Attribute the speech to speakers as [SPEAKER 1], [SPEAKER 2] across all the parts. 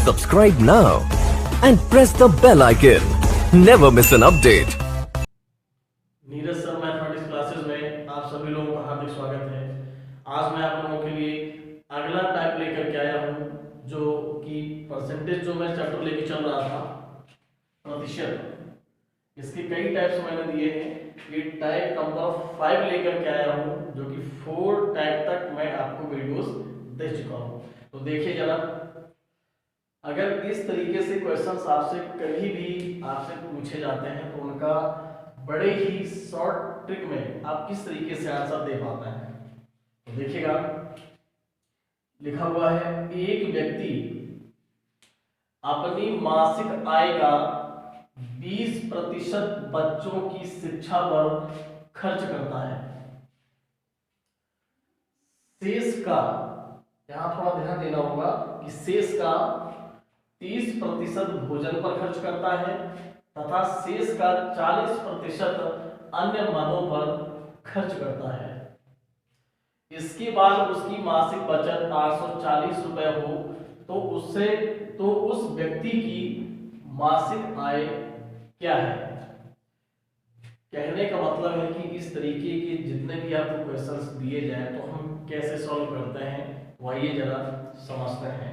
[SPEAKER 1] Subscribe now and press the bell icon. Never miss an update.
[SPEAKER 2] Neeraj sir mathematics classes में आप सभी लोगों का हार्दिक स्वागत है। आज मैं आप लोगों के लिए अगला टाइप लेकर के आया हूं, जो कि परसेंटेज जो मैं चैप्टर लेके चल रहा था, प्रतिशत। इसके कई टाइप्स मैंने दिए हैं। ये टाइप नंबर 5 लेकर के आया हूं, जो कि 4 टाइप तक मैं आपको वीडियोस दे चुका हूं। तो देखिए जरा, अगर इस तरीके से क्वेश्चंस आपसे कभी भी आपसे पूछे जाते हैं तो उनका बड़े ही शॉर्ट ट्रिक में आप किस तरीके से आंसर दे पाते हैं। तो देखिएगा, लिखा हुआ है एक व्यक्ति अपनी मासिक आय का 20% बच्चों की शिक्षा पर खर्च करता है। शेष का, यहां थोड़ा ध्यान देना होगा कि शेष का 30% भोजन पर खर्च करता है तथा शेष का 40% अन्य मदों पर खर्च करता है। इसके बाद उसकी मासिक बचत 840 रुपए हो तो उस व्यक्ति की मासिक आय क्या है। कहने का मतलब है कि इस तरीके के जितने भी आपको क्वेश्चंस दिए जाए तो हम कैसे सॉल्व करते हैं, वही जरा समझते हैं।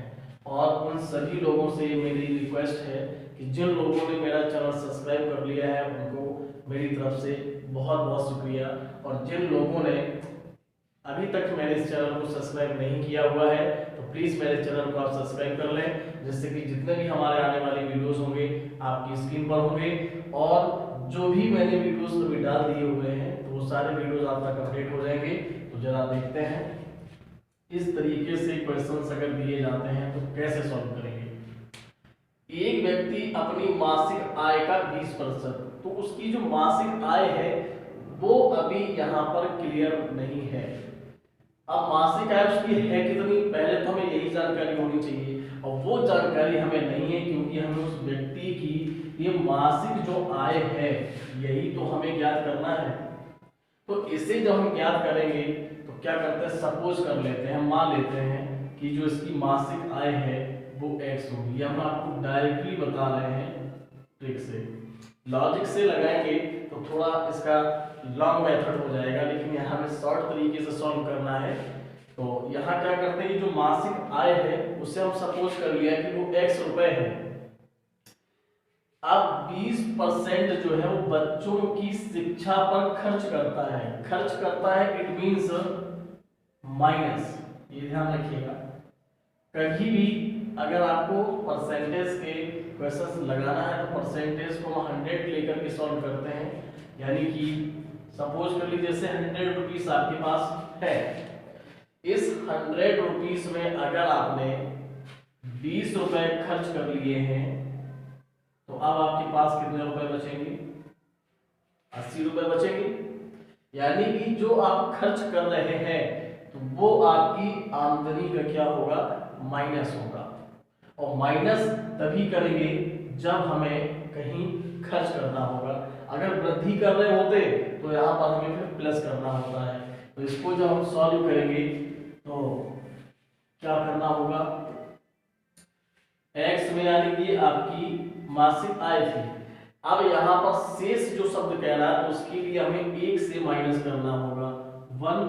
[SPEAKER 2] और उन सभी लोगों से मेरी रिक्वेस्ट है कि जिन लोगों ने मेरा चैनल सब्सक्राइब कर लिया है उनको मेरी तरफ से बहुत बहुत शुक्रिया, और जिन लोगों ने अभी तक मेरे इस चैनल को सब्सक्राइब नहीं किया हुआ है तो प्लीज मेरे चैनल को आप सब्सक्राइब कर लें, जिससे कि जितने भी हमारे आने वाले वीडियोस होंगे आपकी स्क्रीन पर होंगे। और जो भी मैंने वीडियोस अभी डाल दिए हुए हैं तो वो सारे वीडियोस आप तक अपडेट हो जाएंगे। तो जरा देखते हैं इस तरीके से क्वेश्चंस अगर दिए जाते हैं तो कैसे सॉल्व करेंगे। एक व्यक्ति अपनी मासिक आय का 20%, तो उसकी जो मासिक आय है वो अभी यहाँ पर क्लियर नहीं है। अब मासिक आय उसकी है कितनी, पहले तो हमें यही जानकारी होनी चाहिए, और वो जानकारी हमें नहीं है क्योंकि हमें उस व्यक्ति की ये मासिक जो आय है यही तो हमें ज्ञात करना है। तो इसे जब हम ज्ञात करेंगे तो क्या करते हैं, सपोज कर लेते हैं, मान लेते हैं कि जो इसकी मासिक आय है वो x होगी। हम आपको डायरेक्टली बता रहे हैं, ट्रिक से लॉजिक से लगाएंगे तो थोड़ा इसका लॉन्ग मेथड हो जाएगा, लेकिन यहाँ हमें शॉर्ट तरीके से सॉल्व करना है। तो यहाँ क्या करते हैं, जो मासिक आय है उसे हम सपोज कर लिया कि वो x रुपए है। अब 20% जो है वो बच्चों की शिक्षा पर खर्च करता है, इट मींस माइनस। ये ध्यान रखिएगा, कभी भी अगर आपको परसेंटेज के क्वेश्चंस लगाना है तो परसेंटेज को हम 100 लेकर के सॉल्व करते हैं। यानी कि सपोज कर लीजिए जैसे 100 रुपीस आपके पास है, इस 100 रुपीस में अगर आपने 20 रुपए खर्च कर लिए हैं तो अब आपके पास कितने रुपए बचेंगे, 80 रुपए बचेंगे। यानी कि जो आप खर्च कर रहे हैं तो वो आपकी आमदनी का क्या होगा, माइनस होगा। और माइनस तभी करेंगे जब हमें कहीं खर्च करना होगा। अगर वृद्धि कर रहे होते तो यहाँ पर हमें फिर प्लस करना होता है। तो इसको जब हम सॉल्व करेंगे तो क्या करना होगा, x में यानी कि आपकी मासिक आय थी, अब यहाँ पर शेष जो शब्द कह रहा है तो उसके लिए हमें 1 से माइनस करना होगा, 1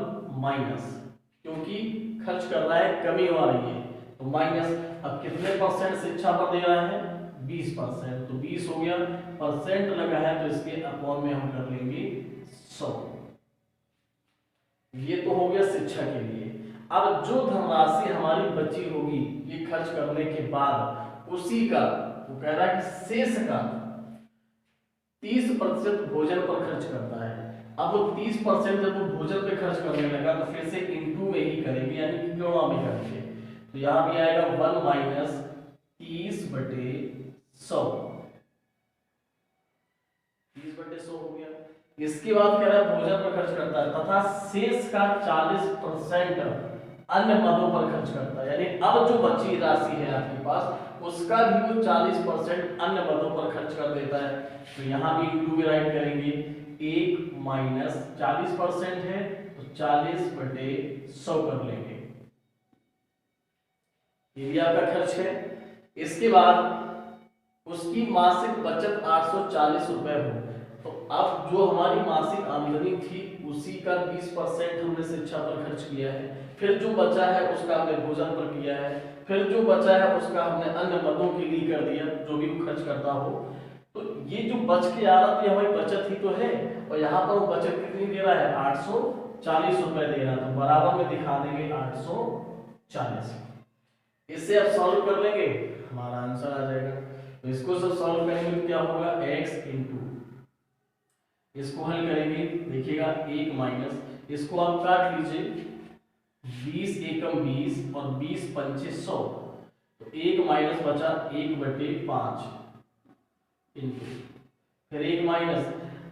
[SPEAKER 2] माइनस, क्योंकि खर्च कर रहा है, कमी हो रही है तो माइनस। अब कितने परसेंट शिक्षा पर दे रहा है, 20%, तो 20 हो गया, परसेंट लगा है तो इसके अपॉन में हम कर लेंगे 100। ये तो हो गया शिक्षा के लिए। अब जो धनराशि हमारी बची होगी ये खर्च करने के बाद, उसी का वो कह रहा है कि शेष का 30% भोजन पर खर्च करता है। अब वो 30% जब वो भोजन पे खर्च करने लगा तो फिर से इनटू में ही करेंगे, यानी कि गुणा में करेंगे। तो यहां भी आएगा 1 माइनस 30/100, 30/100 हो गया। इसके बाद कह रहा है भोजन पर खर्च करता है तथा शेष का 40% अन्य मदों पर खर्च करता है। यानी अब जो बची राशि है आपके पास उसका भी वो 40% अन्य मदों पर खर्च कर देता है। तो यहाँ भी इंटू में राइट करेंगे, 1 माइनस 40% है तो 40/100 कर लेंगे। ये भी आपका खर्च है। इसके बाद उसकी मासिक बचत 840 रुपए हो, तो अब जो हमारी मासिक आमदनी थी उसी का 20% हमने शिक्षा पर खर्च किया है, फिर जो बचा है उसका हमने भोजन पर किया है, फिर जो बचा है उसका हमने अन्य मदों के लिए कर दिया, जो भी वो खर्च करता हो। तो ये जो बच के आ रहा, तो ये हमारी बचत ही तो है, और यहाँ पर वो बचत कितनी दे रहा है, 840 रुपए दे रहा है, तो बराबर में दिखा देंगे 840। इससे आप सॉल्व कर लेंगे, हमारा आंसर आ जाएगा। तो इसको सब सॉल्व करेंगे तो क्या होगा, x इंटू, इसको हल करेंगे, देखिएगा 1 माइनस, इसको आप काट लीजिए, 20 एकम 20 और 20 पंचे 100, तो 1 माइनस बचा 1/5 इंटू, फिर 1 माइनस,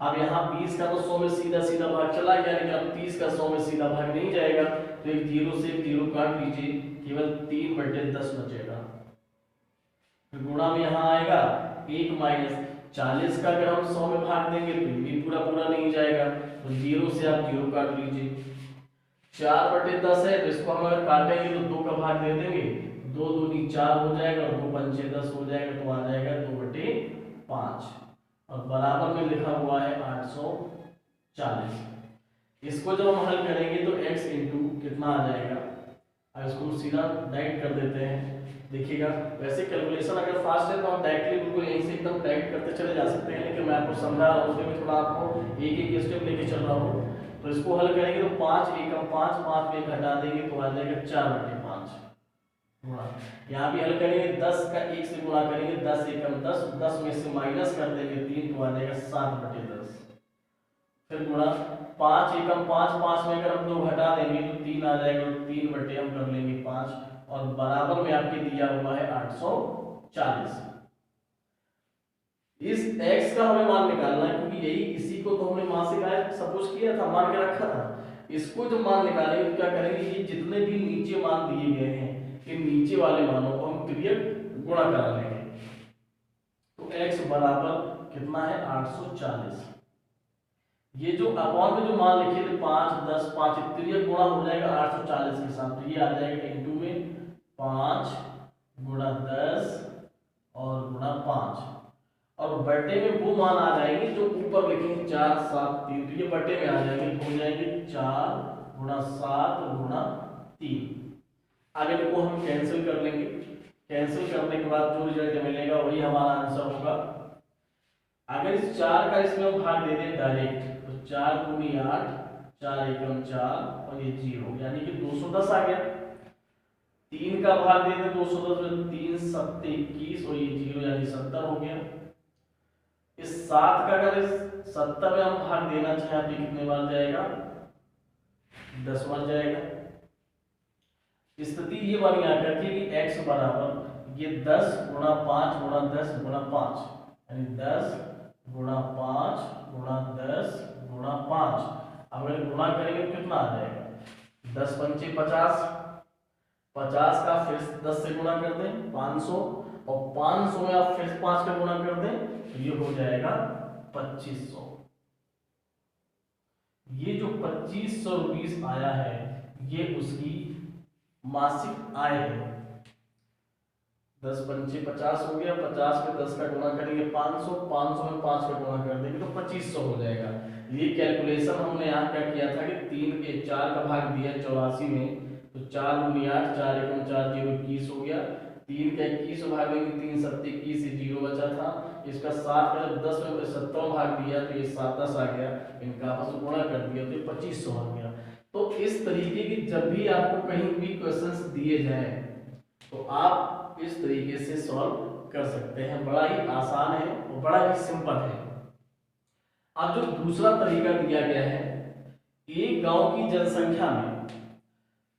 [SPEAKER 2] अब यहाँ 20 का तो 100 में सीधा सीधा भाग चला गया, लेकिन अब 30 का 100 में सीधा भाग नहीं जाएगा, तो एक 0 से 0 काट लीजिए, केवल 3/10 बचेगा। फिर गुणा में यहाँ आएगा 1 माइनस 40 का, अगर हम 100 में भाग देंगे तो ये पूरा पूरा नहीं जाएगा, तो 0 से आप 0 काट लीजिए। 4/10 है, तो इसको हम अगर काटेंगे तो 2 का भाग दे देंगे, 2 दूनी 4 हो जाएगा और 2 पंचे 10 हो जाएगा, तो आ जाएगा 2/5 और बराबर में लिखा हुआ है 840। इसको जब हम हल करेंगे तो x इंटू कितना आ जाएगा, अब इसको हम सीधा डायरेक्ट कर देते हैं, देखिएगा। वैसे कैलकुलेशन अगर फास्ट है तो हम डायरेक्टली बिल्कुल यहीं से एकदम डायरेक्ट करते चले जा सकते हैं, लेकिन मैं आपको समझा रहा हूँ, उसमें भी थोड़ा आपको एक एक स्टेप लेके चल रहा हूँ। तो इसको हल करेंगे तो 5 एकम 5, 5 में घटा देंगे तो आ जाएगा 4/5 गुणा, यहाँ भी हल करेंगे 10 का 1 से गुणा करेंगे, 10 एकम 10, 10 में से माइनस कर देंगे 3, तो आ जाएगा 7/10, फिर गुणा 5 एकम 5, 5 में अगर हम 2 घटा देंगे तो 3 आ जाएगा, तो 3 बटे हम कर लेंगे 5 और बराबर में आपके दिया हुआ है 840। इस x का हमें मान निकालना है, क्योंकि यही इसी को तो हमने मासिक आय सपोज किया था, मान के रखा था। इसको जब मान निकालेंगे तो क्या करेंगे, ये जितने भी नीचे मान दिए गए हैं, ये नीचे वाले मानों को हम पीरियड गुणा करा लेंगे, तो x बराबर कितना है 840। ये जो अपॉन में जो मान लिखे थे 5, 10, 5 त्रियक गुणा हो जाएगा 840 के साथ, तो ये आ जाएगा इनटू में 5 गुणा 10 और गुणा 5, और बटे में वो मान आ जाएंगे जो ऊपर लिखे 4, 7, 3, तो ये बटे में आ जाएंगे, हो जाएंगे 4 गुणा 7 गुणा 3। आगे को हम कैंसिल कर लेंगे, कैंसिल करने के बाद जो रिजल्ट मिलेगा वही हमारा आंसर होगा। अगर इस 4 का इसमें हम भाग दे दें डायरेक्ट, तो 4 दूनी 8, 4 एकम 4 और ये 0, यानी कि 210 आ गया। 3 का भाग दे दें 210 में, 3 7 21 और ये 0 यानी 70 हो गया। इस 7 का अगर इस 70 में हम भाग देना चाहें तो कितने बार जाएगा, 10 बार जाएगा। स्थिति ये बन गया करके कि x बराबर ये 10 गुणा 5 गुणा 10 गुणा 5, यानी 10 गुणा 5 गुणा 10 गुणा 5। अब अगर गुणा करेंगे तो कितना आ जाएगा, 10 पंचे 50, 50 का फिर 10 से गुणा कर दें 500, और 500 में आप फिर 5 का गुणा कर दें तो ये हो जाएगा 2500। ये जो 2500 रुपीस आया है ये उसकी मासिक आय है। 10 पंचे 50 हो गया, 50 में 10 का गुणा करेंगे 500, 500 में 5 का गुणा कर देंगे तो 2500 हो जाएगा। ये कैलकुलेशन हमने यहाँ क्या किया था कि 3 के 4 का भाग दिया 84 में, तो 4 दूनी 8, 4 एकम 4, 0 21 हो गया। 3 का 21 भाग देंगे, 3 7 21 से 0 बचा था। इसका 7 का जब 10 में 70 भाग दिया तो ये 7 10 आ गया, इनका आपस में गुणा कर दिया तो ये 2500 आ गया। तो इस तरीके की जब भी आपको कहीं भी क्वेश्चंस दिए जाएं तो आप इस तरीके से सॉल्व कर सकते हैं, बड़ा ही आसान है और बड़ा ही सिंपल है। अब जो दूसरा तरीका दिया गया है, एक गांव की जनसंख्या में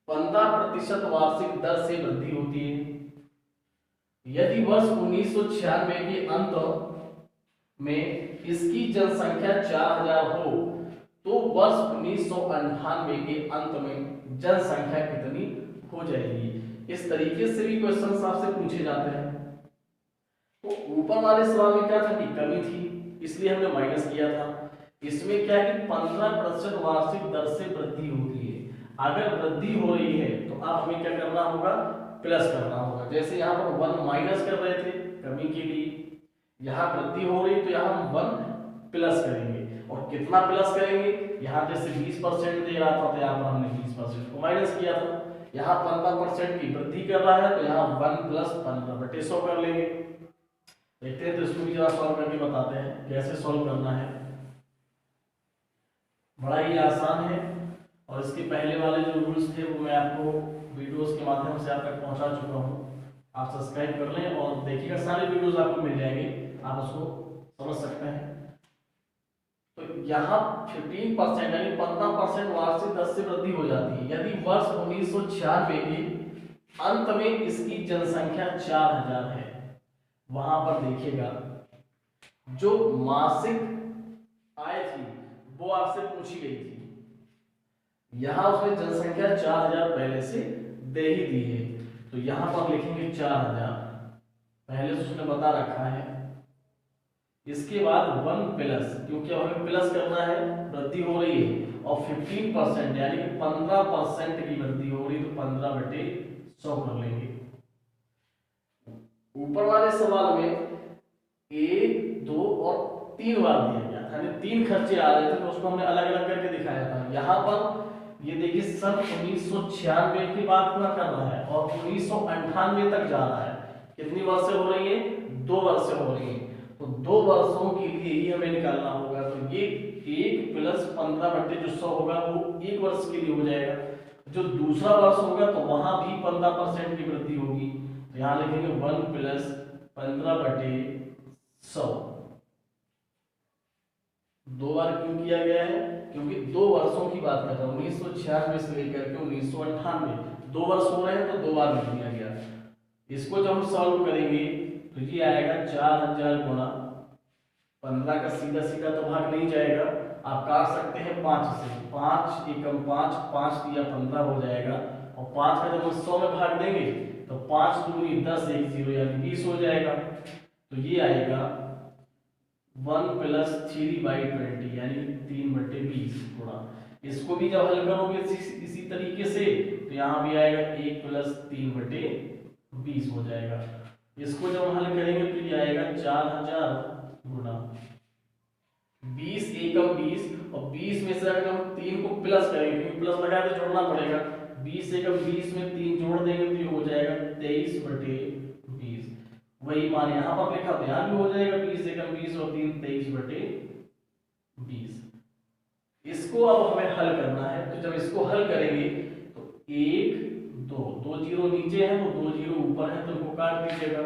[SPEAKER 2] 15% वार्षिक दर से वृद्धि होती है। यदि वर्ष 1996 के अंत में इसकी जनसंख्या 4000 हो तो वर्ष 1998 के अंत में जनसंख्या कितनी हो जाएगी। इस तरीके से भी क्वेश्चन आपसे पूछे जाते हैं। तो ऊपर वाले सवाल में क्या था कि कमी थी, इसलिए हमने माइनस किया था। इसमें क्या है कि 15% वार्षिक दर से वृद्धि होती है। अगर वृद्धि हो रही है तो अब हमें क्या करना होगा, प्लस करना होगा। जैसे यहाँ पर 1 माइनस कर रहे थे कमी के लिए, यहाँ वृद्धि हो रही तो यहाँ हम 1 प्लस करेंगे। और कितना प्लस करेंगे, यहाँ जैसे 20% दे रहा था तो यहाँ पर हमने 20% को माइनस किया था। यहाँ 15% की वृद्धि कर रहा है तो यहाँ 1 प्लस 15/100 कर लेंगे। देखते हैं तो इसको भी जरा सॉल्व करके बताते हैं कैसे सॉल्व करना है। बड़ा ही आसान है और इसके पहले वाले जो रूल्स थे वो मैं आपको वीडियोस के माध्यम से आप तक पहुंचा चुका हूं। आप सब्सक्राइब कर लें और देखिएगा, सारे वीडियोस आपको मिल जाएंगे, आप उसको समझ सकते हैं। तो यहाँ 15% यानी 15% वार्षिक दर से वृद्धि हो जाती है। यदि वर्ष 1996 के अंत में इसकी जनसंख्या 4000 है, वहां पर देखिएगा जो मासिक आय थी वो आपसे पूछी गई थी, यहां उसमें जनसंख्या 4000 पहले से दे ही दी है, तो यहां पर लिखेंगे 4000 पहले से उसने बता रखा है। इसके बाद 1 प्लस, क्योंकि हमें प्लस करना है, वृद्धि हो रही है, और 15% यानी कि 15% की वृद्धि हो रही तो 15/100 कर लेंगे। ऊपर वाले सवाल में 1, 2 और 3 बार दिया गया था, यानी 3 खर्चे आ रहे थे तो उसको हमने अलग अलग करके दिखाया था। यहाँ पर ये देखिए सन 1996 की बात पूरा कर रहा है और 1998 तक जा रहा है। कितनी वर्षें हो रही है, 2 वर्षें हो रही है, तो 2 वर्षों के लिए ही हमें निकालना होगा। तो ये 1 प्लस 15/100 होगा वो 1 वर्ष के लिए हो जाएगा। जो दूसरा वर्ष होगा तो वहां भी 15% की वृद्धि होगी, तो यहाँ लिखेंगे 1 प्लस 15/100। 2 बार क्यों किया गया है, क्योंकि 2 वर्षों की बात कर रहा हूं, 1996 से लेकर के 1998, 2 वर्ष हो रहे हैं तो 2 बार लिख दिया गया। इसको जब हम सॉल्व करेंगे तो ये आएगा 4000 गुणा 15 का सीधा सीधा तो भाग नहीं जाएगा, आप काट सकते हैं 5 से, 5 एकम 5, 5 दिया 15 हो जाएगा, और 5 का जब हम 100 में भाग देंगे तो 5 दूनी 10, 1 0 यानी 20 हो जाएगा। तो ये आएगा 1 प्लस 3/20 यानी 3/20 गुणा। इसको भी जब हल करोगे इसी तरीके से तो यहाँ भी आएगा 1 प्लस 3/20 हो जाएगा। इसको जब हल करेंगे तो ये आएगा 4000 गुणा 20 एकम 20, और 20 में से अगर हम 3 को प्लस करेंगे, क्योंकि प्लस लगा के जोड़ना पड़ेगा, 20 एकम 20 में 3 जोड़ देंगे तो ये हो जाएगा 23/20। वही मान यहाँ पर लिखा तो यहाँ भी हो जाएगा 20 एकम 20 और 3 23/20। इसको अब हमें हल करना है, तो जब इसको हल करेंगे तो 1 2 जीरो नीचे है तो 2 जीरो ऊपर है तो इनको काट दीजिएगा।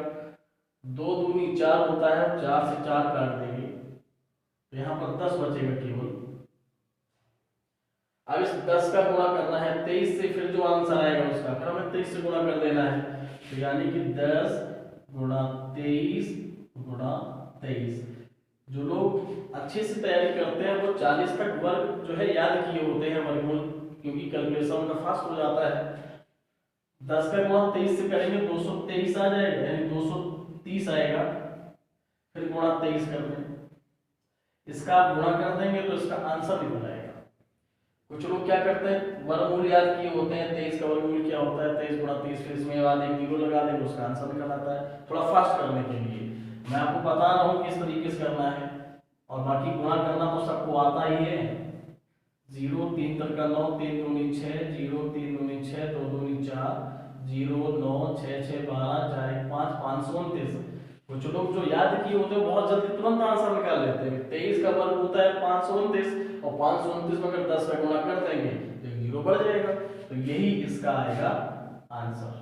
[SPEAKER 2] 2 दूनी 4 होता है, 4 से 4 काट देंगे तो यहाँ पर 10 बचेगा केवल। अब इस 10 का गुणा करना है 23 से, फिर जो आंसर आएगा उसका फिर हमें 23 से गुणा कर देना है, तो यानी कि 10 गुणा 23 गुणा 23। जो लोग अच्छे से तैयारी करते हैं वो 40 तक वर्ग जो है याद किए होते हैं वर्गमूल, क्योंकि कैलकुलेशन उनका फास्ट हो जाता है। 10 का गुणा 23 से करेंगे 223 आ जाएगा, यानी 230 आएगा, फिर गुणा 23 कर दें, इसका आप गुणा कर देंगे तो इसका आंसर निकल आएगा। कुछ लोग क्या करते हैं, वर्गमूल याद किए होते हैं, 23 का वर्गमूल क्या होता है, 23 गुणा 30, फिर इसमें बाद एक जीरो लगा देंगे उसका आंसर निकल आता है। थोड़ा फास्ट करने के लिए मैं आपको बता रहा हूँ किस तरीके से करना है, और बाकी गुणा करना तो सबको आता ही है। 0 3 3 9, 3 दूनी 6, 0 3 दूनी 6, 2 दूनी 4, 0 9 6 6 12 4 1 5, 529। कुछ लोग जो याद किए होते हैं बहुत जल्दी तुरंत आंसर निकाल लेते हैं। 23 का वर्ग होता है 529, और 529 में अगर 10 का गुणा कर देंगे तो एक जीरो बढ़ जाएगा, तो यही इसका आएगा आंसर।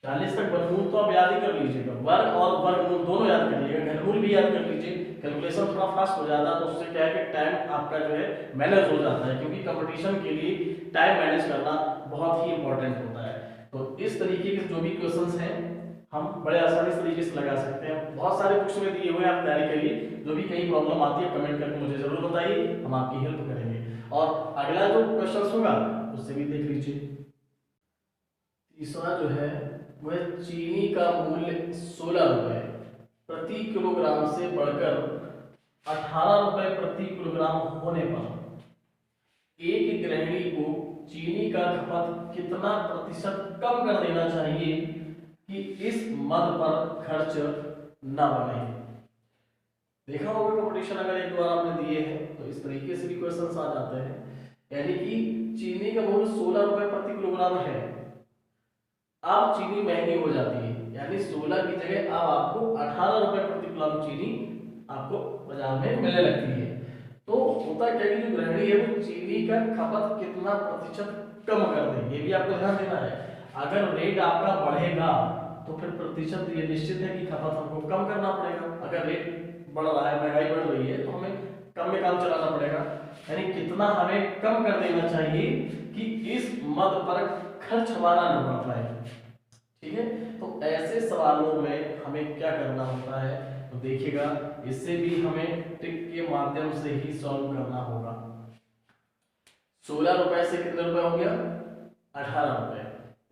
[SPEAKER 2] 40 तक वर्गमूल तो आप याद ही कर लीजिएगा, वर्ग और वर्गमूल दोनों याद कर लीजिएगा, घनमूल भी याद कर लीजिए। कैलकुलेशन थोड़ा फास्ट हो जाता है तो उससे क्या है कि टाइम आपका जो है मैनेज हो जाता है, क्योंकि कंपटीशन के लिए टाइम मैनेज करना बहुत ही इंपॉर्टेंट होता है। तो इस तरीके के जो भी क्वेश्चंस हैं हम बड़े आसानी से तरीके से लगा सकते हैं। बहुत सारे बुक्स में दिए हुए हैं, आप तैयारी करिए। जो भी कहीं प्रॉब्लम आती है कमेंट करके मुझे जरूर बताइए, हम आपकी हेल्प करेंगे। और अगला जो क्वेश्चन होगा उससे भी देख लीजिए। तीसरा जो है वह चीनी का मूल्य 16 रुपए प्रति किलोग्राम से बढ़कर 18 रुपए प्रति किलोग्राम होने पर एक गृहिणी को चीनी का खपत कितना प्रतिशत कम कर देना चाहिए कि इस मद पर खर्च न बढ़े। देखा होगा कंपटीशन अगर एक बार आपने दिए हैं तो इस तरीके से भी क्वेश्चंस आ जाते हैं। यानी कि चीनी का मूल्य 16 रुपए प्रति किलोग्राम है, अब चीनी महंगी हो जाती है, यानी 16 की जगह अब आपको 18 रुपए प्रति किलोग्राम चीनी आपको बाजार में मिलने लगती है। तो होता क्या कि जो गृहिणी है वो चीनी का खपत कितना प्रतिशत कम कर दे, ये भी आपको ध्यान देना है। अगर रेट आपका बढ़ेगा तो फिर प्रतिशत ये निश्चित है कि खपत हमको कम करना पड़ेगा। अगर रेट बढ़ रहा है, महंगाई बढ़ रही है, तो हमें कम में काम चलाना पड़ेगा। यानी कितना हमें कम कर देना चाहिए कि इस मद पर खर्च हमारा न बढ़ पाए। ठीक है, तो ऐसे सवालों में हमें क्या करना होता है तो देखिएगा, इससे भी हमें ट्रिक के माध्यम से ही सॉल्व करना होगा। 16 रुपए से कितने रुपए हो गया? 18 रुपए,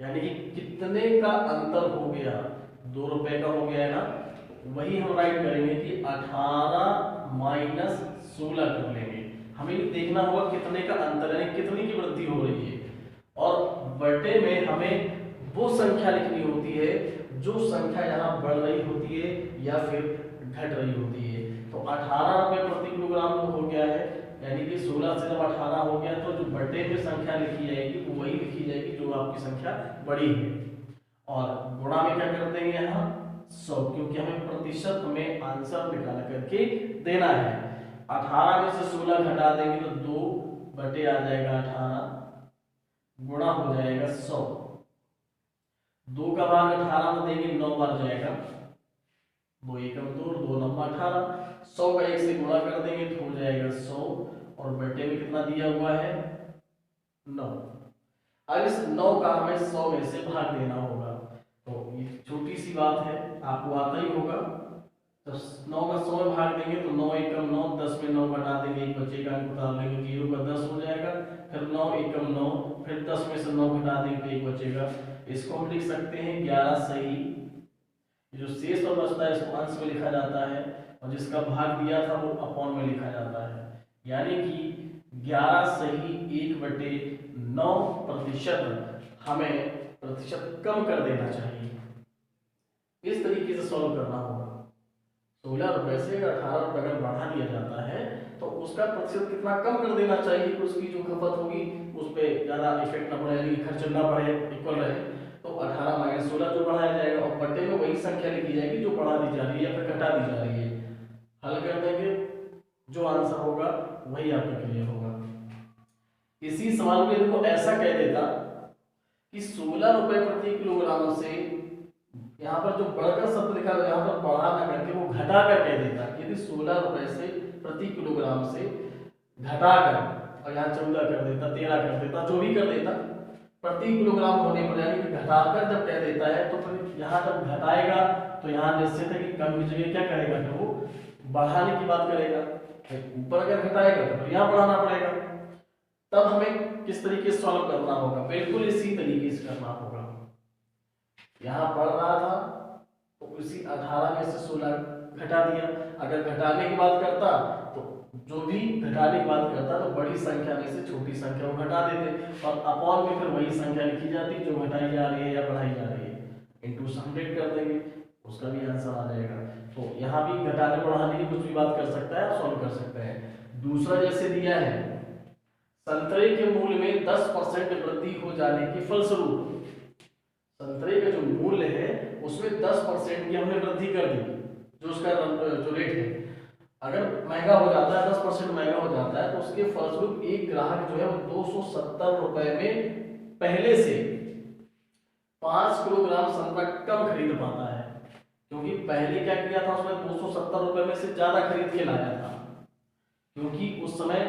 [SPEAKER 2] यानी कि कितने का अंतर हो गया? 2 रुपए का हो गया है ना। वही हम राइट करेंगे कि 18 माइनस 16 कर लेंगे। हमें देखना होगा कितने का अंतर यानी कितनी की वृद्धि हो रही है, और बटे में हमें वो संख्या लिखनी होती है जो संख्या यहाँ बढ़ रही होती है या फिर घट रही होती है। तो 18 रुपए प्रति किलोग्राम हो गया है, यानी कि 16 से जब 18 हो गया तो जो बटे में संख्या लिखी जाएगी वो वही लिखी जाएगी जो आपकी संख्या बड़ी है, और गुणा में क्या कर देंगे यहाँ 100, क्योंकि हमें प्रतिशत में आंसर निकाल करके देना है। 18 में से 16 घटा देंगे तो 2 बटे आ जाएगा 18, गुणा हो जाएगा 100। 2 का भाग 18 में देंगे 9 बार जाएगा, 2 एकम 2, 2 9 18, 100 का 1 से गुणा कर देंगे तो हो जाएगा 100, और बटे में कितना दिया हुआ है 9। अब इस 9 का हमें 100 में से भाग देना होगा। तो ये छोटी सी बात है, आपको आता ही होगा। तो 9 का 100 में भाग देंगे तो 9 एकम 9, 10 में 9 घटा देंगे, एक बचेगा, अंक उतार लेंगे, 0 का 10 हो जाएगा, फिर 9 एकम 9, फिर 10 में से 9 घटा देंगे तो एक बचेगा। इसको हम लिख सकते हैं 11 सही। जो शेष और बचता है इसको अंश में लिखा जाता है, और जिसका भाग दिया था वो अपॉन में लिखा जाता है। यानी कि 11 सही 1/9 प्रतिशत हमें प्रतिशत कम कर देना चाहिए। इस तरीके से सॉल्व करना होगा। 16 रुपए से 18 रुपए अगर बढ़ा दिया जाता है तो उसका प्रतिशत कितना कम कर देना चाहिए कि उसकी जो खपत होगी उस पर ज्यादा इफेक्ट ना पड़े, यानी खर्च ना बढ़े, इक्वल रहे। तो 18 माइनस 16 जो बढ़ाया जाएगा, और बटे में वही संख्या लिखी जाएगी जो बढ़ा दी जा रही है या फिर घटा दी जा रही है। हल कर देंगे, जो आंसर होगा वही आपका क्लियर होगा। इसी सवाल में देखो ऐसा कह देता कि 16 रुपए प्रति किलोग्राम से, यहाँ पर जो बढ़कर शब्द लिखा है यहाँ पर बढ़ा ना करके वो घटा कर कह देता कि यदि 16 रुपए से प्रति किलोग्राम से घटाकर, और यहाँ 14 कर देता, 13 कर देता, जो भी कर देता, प्रति किलोग्राम होने पर यानी कि घटाकर जब कह देता है तो फिर यहाँ जब घटाएगा तो यहाँ निश्चित है कि कम की जगह क्या करेगा, फिर वो बढ़ाने की बात करेगा। ऊपर अगर घटाएगा तो फिर यहाँ बढ़ाना पड़ेगा। तब हमें किस तरीके से सॉल्व करना होगा? बिल्कुल इसी तरीके से करना होगा। यहाँ बढ़ रहा था तो उसी 18 में से 16 घटा दिया। अगर घटाने की बात करता तो जो भी घटाने की बात करता तो बड़ी संख्या में से छोटी संख्या को घटा देते, और अपॉन में फिर वही संख्या लिखी जाती जो घटाई जा रही है या बढ़ाई जा रही है, इनटू 100 कर देंगे, उसका भी आंसर आ जाएगा। तो यहाँ भी घटाने बढ़ाने की कुछ भी बात कर सकता है, आप सॉल्व कर सकते हैं। दूसरा जैसे दिया है, संतरे के मूल्य में 10% वृद्धि हो जाने के फलस्वरूप, संतरे का जो मूल्य है उसमें 10% की हमने वृद्धि कर दी, जो उसका जो रेट है, अगर महंगा हो जाता है, 10% महंगा हो जाता है, तो उसके फलस्वरूप एक ग्राहक जो है वो 270 रुपए में पहले से 5 किलोग्राम संतरा कम खरीद पाता है, क्योंकि पहले क्या किया था उसने 270 रुपए में से ज्यादा खरीद के लाया था, क्योंकि उस समय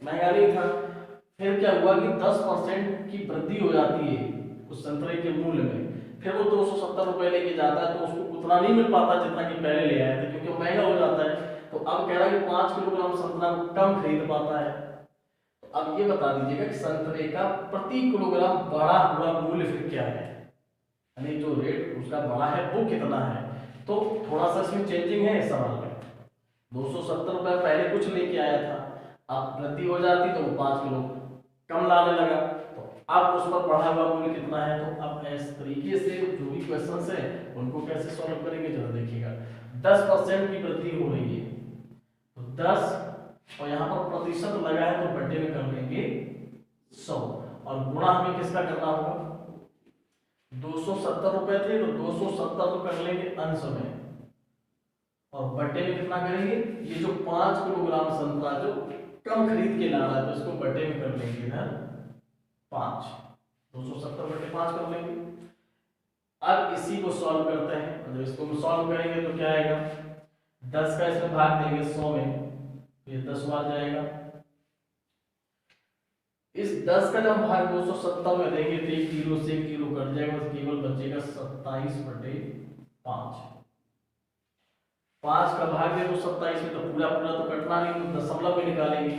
[SPEAKER 2] महंगा नहीं था। फिर क्या हुआ कि 10% की वृद्धि हो जाती है उस संतरे के मूल्य में, फिर वो 270 रुपए लेके जाता है तो उसको उतना नहीं मिल पाता जितना कि पहले ले आया था, क्योंकि वो महंगा हो जाता है। तो अब कह रहा है कि 5 किलोग्राम संतरा कम खरीद पाता है। तो अब ये बता दीजिएगा कि संतरे का प्रति किलोग्राम बढ़ा हुआ मूल्य फिर क्या है, यानी जो रेट उसका बढ़ा है वो कितना है। तो थोड़ा सा इसमें चेंजिंग है इस सवाल में। 270 रुपए पहले कुछ लेके आया था, अब वृद्धि हो जाती तो वो 5 किलो कम लाने लगा, तो अब उस पर बढ़ा हुआ मूल्य कितना है, तो अब इस तरीके से जो भी क्वेश्चंस है उनको कैसे सॉल्व करेंगे जरा देखिएगा। 10% की वृद्धि हो रही है तो 10 और यहाँ पर प्रतिशत लगा है तो बटे में कर लेंगे 100 और गुणा हमें किसका करना होगा, 270 रुपए थे तो 270 तो कर लेंगे अंश में और बटे में कितना करेंगे, ये जो 5 किलोग्राम संतरा जो कम खरीद के ला रहा है तो इसको बटे में कर लेंगे इधर 5, 270 बटे 5 कर लेंगे। अब इसी को सॉल्व करते हैं, जब इसको हम सॉल्व करेंगे तो क्या आएगा, 10 का इसमें भाग देंगे 100 में तो ये 10 बार जाएगा। इस 10 का जब भाग 270 में देंगे तो 1 जीरो से 1 जीरो कट जाएगा, बस केवल बचेगा 27 बटे 5। 5 का भाग दे तो 27 में तो पूरा पूरा तो कटना नहीं, तो दशमलव में निकालेंगे।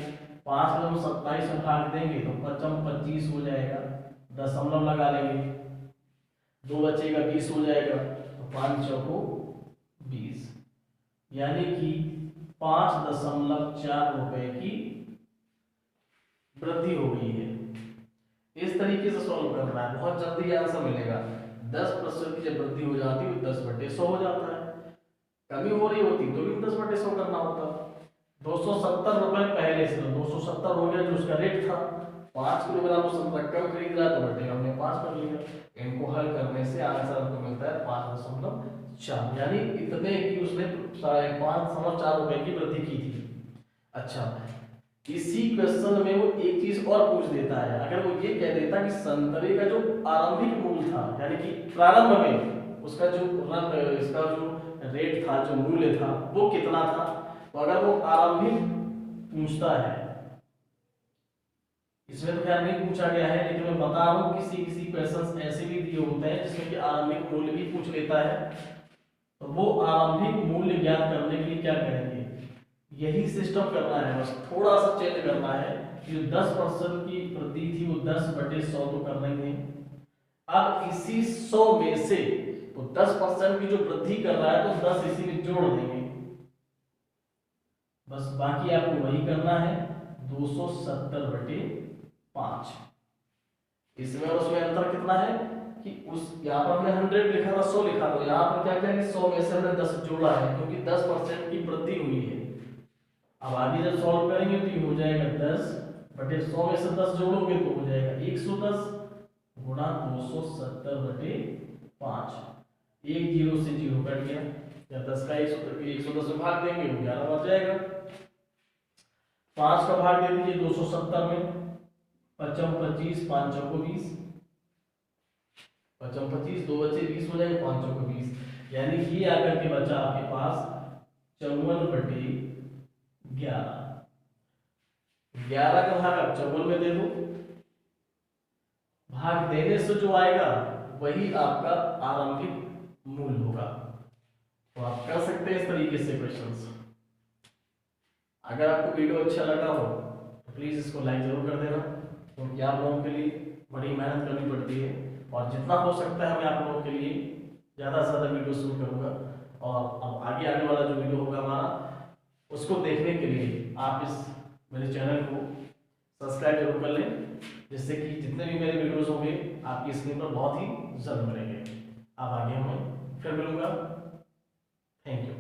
[SPEAKER 2] 5 का जब 27 में भाग देंगे तो 25 हो जाएगा, दशमलव लगा लेंगे, 2 बचेगा 20 हो जाएगा, तो 5 चौको 20, यानी कि 5.4 रुपए की वृद्धि हो गई है। इस तरीके से सॉल्व करना है, बहुत जल्दी आंसर मिलेगा। 10% की जब वृद्धि हो जाती है 10/100 हो जाता है, कमी हो रही होती तो भी 10/100 करना होता। 270 रुपए पहले से, 270 हो गया जो उसका रेट था, 5 किलोग्राम संतरा कम खरीद रहा तो बटे हमने 5 कर लिया। इनको हल करने से आंसर हमको मिलता है 5.4, यानी इतने की उसने 5.4 रुपए की वृद्धि की थी। अच्छा, इसी क्वेश्चन में वो एक चीज और पूछ देता है, अगर वो ये कह देता कि संतरे का जो आरंभिक मूल्य था, यानी कि प्रारंभ में उसका जो इसका जो रेट था, जो मूल्य था वो कितना था, तो अगर वो आरंभिक पूछता है, इसमें तो खैर नहीं पूछा गया है लेकिन मैं बता रहा हूँ किसी किसी क्वेश्चंस ऐसे भी दिए होते हैं जिसमें कि आरंभिक मूल्य भी पूछ लेता है, तो वो आरंभिक मूल्य ज्ञात करने के लिए क्या करेंगे, यही सिस्टम करना है, बस थोड़ा सा चेंज करना है। जो 10% की वृद्धि थी वो 10/100 तो कर लेंगे। अब इसी 100 में से तो 10% की जो वृद्धि कर रहा है तो 10 इसी में जोड़ देंगे, बस बाकी आपको वही करना है, 270/5। इसमें और उसमें अंतर कितना है कि उस यहाँ पर हमने 100 लिखा था, 100 लिखा, तो यहाँ पर क्या करेंगे, 100 में से हमने 10 जोड़ा है क्योंकि 10% की वृद्धि हुई है। अब आगे जब सॉल्व करेंगे तो ये हो जाएगा 10/100 में से 10 जोड़ोगे तो हो जाएगा 110 गुणा 270/5। 1 जीरो से 0 कट गया, या 10 का 110 में भाग देंगे वो 11 बच जाएगा। 5 का भाग दे दीजिए 270 में, 5 25, 5 चौको 20, 5 25, 2 बचे 20 हो जाएगा, 5 चौको 20, यानी ये आकर के बचा आपके पास 54/11। 11 का भाग आप 54 में दे दो, भाग देने से जो आएगा वही आपका आरंभिक मूल्य होगा। तो आप कर सकते हैं इस तरीके से क्वेश्चंस। अगर आपको वीडियो अच्छा लगा हो तो प्लीज़ इसको लाइक जरूर कर देना, क्योंकि आप लोगों के लिए बड़ी मेहनत करनी पड़ती है और जितना हो सकता है मैं आप लोगों के लिए ज़्यादा से ज़्यादा वीडियो शूट करूँगा। और अब आगे आने वाला जो वीडियो होगा हमारा, उसको देखने के लिए आप इस मेरे चैनल को सब्सक्राइब जरूर कर लें, जिससे कि जितने भी मेरे वीडियोस होंगे आपकी स्क्रीन पर बहुत ही जल्द मिलेंगे। अब आगे मैं फिर मिलूंगा। Thank you.